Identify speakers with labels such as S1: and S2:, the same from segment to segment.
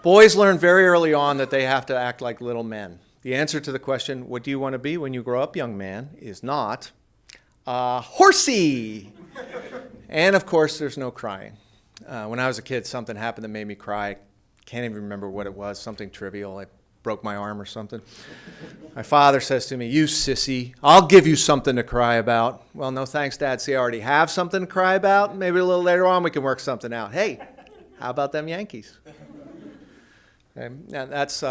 S1: Boys learn very early on that they have to act like little men. The answer to the question, what do you want to be when you grow up, young man, is not horsey. And of course, there's no crying. When I was a kid, something happened that made me cry. Can't even remember what it was, something trivial. I broke my arm or something. My father says to me, "You sissy, I'll give you something to cry about." Well, no thanks, Dad. See, I already have something to cry about. Maybe a little later on we can work something out. Hey, how about them Yankees? Okay, now that's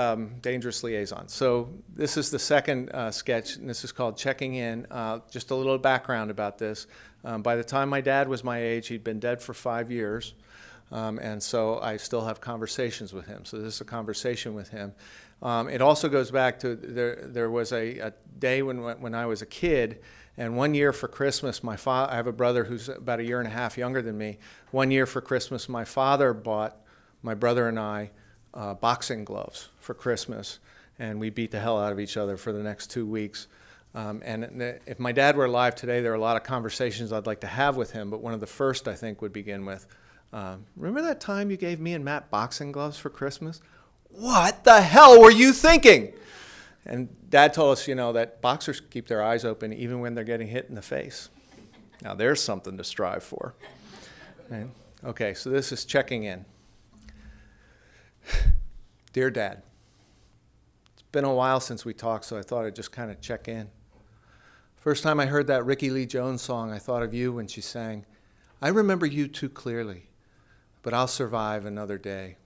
S1: Dangerous Liaison. So this is the second sketch, and this is called Checking In. Just a little background about this. By the time my dad was my age, he'd been dead for 5 years, and so I still have conversations with him. So this is a conversation with him. It also goes back to there was a day when I was a kid, and one year for Christmas, I have a brother who's about a year and a half younger than me. One year for Christmas, my father bought my brother and I boxing gloves for Christmas, and we beat the hell out of each other for the next 2 weeks. And if my dad were alive today, there are a lot of conversations I'd like to have with him, but one of the first I think would begin with, remember that time you gave me and Matt boxing gloves for Christmas? What the hell were you thinking? And Dad told us, that boxers keep their eyes open even when they're getting hit in the face. Now there's something to strive for. Right? Okay, so this is checking in. Dear Dad, it's been a while since we talked, so I thought I'd just kind of check in. First time I heard that Ricky Lee Jones song, I thought of you when she sang, "I remember you too clearly, but I'll survive another day.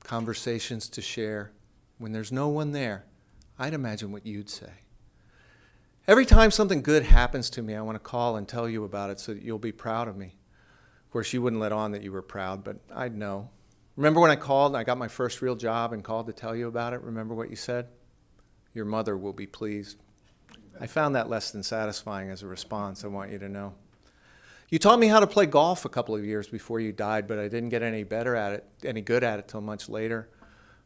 S1: Conversations to share. When there's no one there, I'd imagine what you'd say. Every time something good happens to me, I want to call and tell you about it so that you'll be proud of me. Of course, you wouldn't let on that you were proud, but I'd know. Remember when I called and I got my first real job and called to tell you about it? Remember what you said? Your mother will be pleased. I found that less than satisfying as a response, I want you to know. You taught me how to play golf a couple of years before you died, but I didn't get any good at it till much later.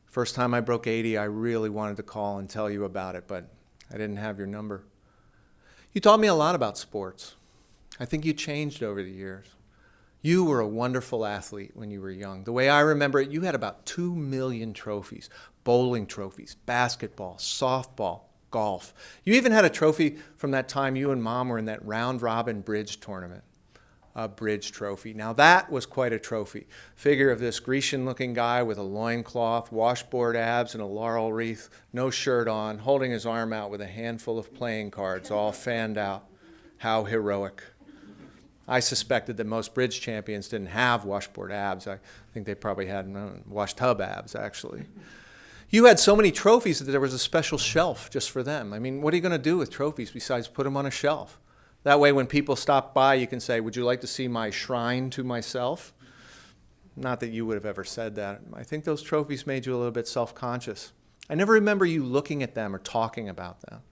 S1: First time I broke 80, I really wanted to call and tell you about it, but I didn't have your number. You taught me a lot about sports. I think you changed over the years. You were a wonderful athlete when you were young. The way I remember it, you had about 2 million trophies, bowling trophies, basketball, softball, golf. You even had a trophy from that time you and Mom were in that round-robin bridge tournament, a bridge trophy. Now that was quite a trophy. Figure of this Grecian-looking guy with a loincloth, washboard abs, and a laurel wreath, no shirt on, holding his arm out with a handful of playing cards, all fanned out. How heroic. I suspected that most bridge champions didn't have washboard abs. I think they probably had wash tub abs, actually. You had so many trophies that there was a special shelf just for them. I mean, what are you going to do with trophies besides put them on a shelf? That way when people stop by, you can say, "Would you like to see my shrine to myself?" Not that you would have ever said that. I think those trophies made you a little bit self-conscious. I never remember you looking at them or talking about them.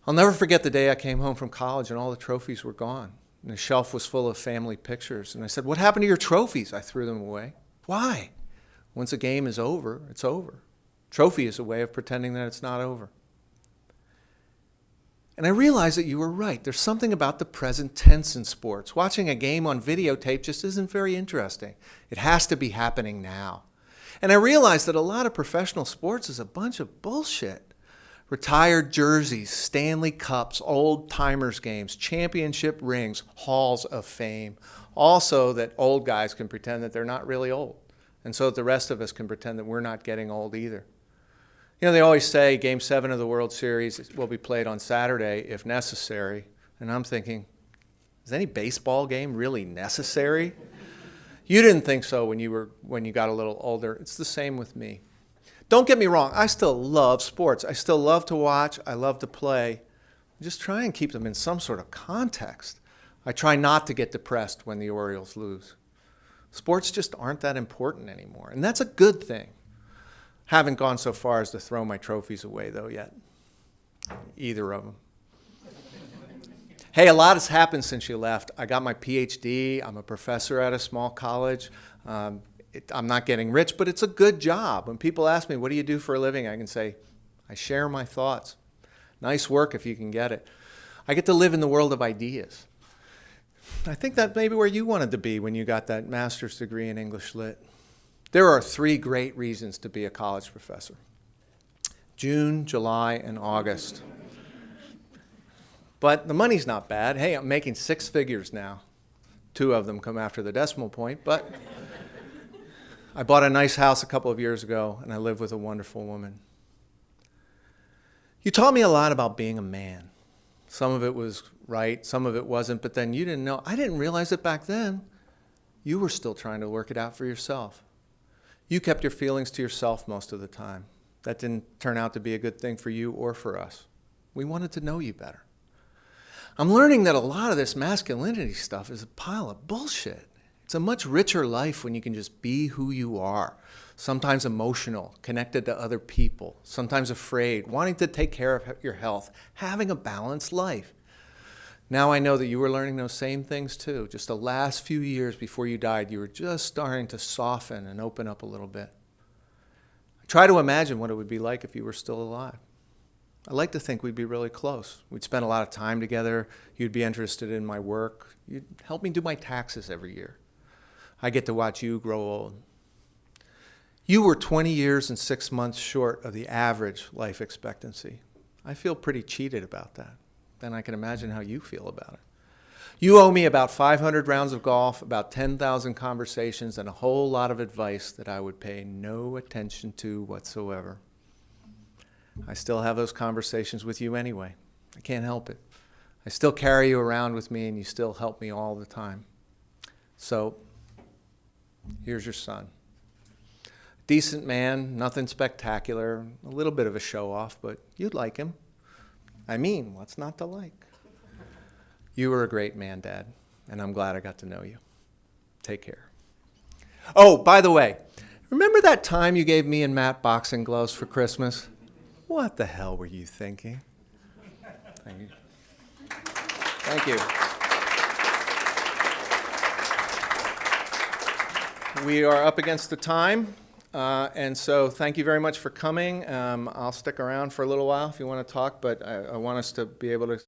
S1: I'll never forget the day I came home from college and all the trophies were gone. And the shelf was full of family pictures. And I said, "What happened to your trophies?" I threw them away. Why? Once a game is over, it's over. Trophy is a way of pretending that it's not over. And I realized that you were right. There's something about the present tense in sports. Watching a game on videotape just isn't very interesting. It has to be happening now. And I realized that a lot of professional sports is a bunch of bullshit. Retired jerseys, Stanley Cups, old timers games, championship rings, halls of fame. Also that old guys can pretend that they're not really old. And so that the rest of us can pretend that we're not getting old either. They always say Game 7 of the World Series will be played on Saturday if necessary. And I'm thinking, is any baseball game really necessary? You didn't think so when you got a little older. It's the same with me. Don't get me wrong, I still love sports. I still love to watch, I love to play. I just try and keep them in some sort of context. I try not to get depressed when the Orioles lose. Sports just aren't that important anymore, and that's a good thing. Haven't gone so far as to throw my trophies away, though, yet. Either of them. Hey, a lot has happened since you left. I got my PhD. I'm a professor at a small college. I'm not getting rich, but it's a good job. When people ask me, "What do you do for a living?" I can say, "I share my thoughts." Nice work if you can get it. I get to live in the world of ideas. I think that may be where you wanted to be when you got that master's degree in English Lit. There are 3 great reasons to be a college professor: June, July, and August. But the money's not bad. Hey, I'm making 6 figures now. 2 of them come after the decimal point, but I bought a nice house a couple of years ago, and I live with a wonderful woman. You taught me a lot about being a man. Some of it was right, some of it wasn't, but then you didn't know. I didn't realize it back then. You were still trying to work it out for yourself. You kept your feelings to yourself most of the time. That didn't turn out to be a good thing for you or for us. We wanted to know you better. I'm learning that a lot of this masculinity stuff is a pile of bullshit. It's a much richer life when you can just be who you are. Sometimes emotional, connected to other people, sometimes afraid, wanting to take care of your health, having a balanced life. Now I know that you were learning those same things too. Just the last few years before you died, you were just starting to soften and open up a little bit. I try to imagine what it would be like if you were still alive. I like to think we'd be really close. We'd spend a lot of time together. You'd be interested in my work. You'd help me do my taxes every year. I get to watch you grow old. You were 20 years and 6 months short of the average life expectancy. I feel pretty cheated about that. Then I can imagine how you feel about it. You owe me about 500 rounds of golf, about 10,000 conversations, and a whole lot of advice that I would pay no attention to whatsoever. I still have those conversations with you anyway. I can't help it. I still carry you around with me, and you still help me all the time. So, here's your son. Decent man, nothing spectacular, a little bit of a show-off, but you'd like him. I mean, what's not to like? You were a great man, Dad, and I'm glad I got to know you. Take care. Oh, by the way, remember that time you gave me and Matt boxing gloves for Christmas? What the hell were you thinking? Thank you. Thank you. We are up against the time, and so thank you very much for coming. I'll stick around for a little while if you want to talk, but I want us to be able to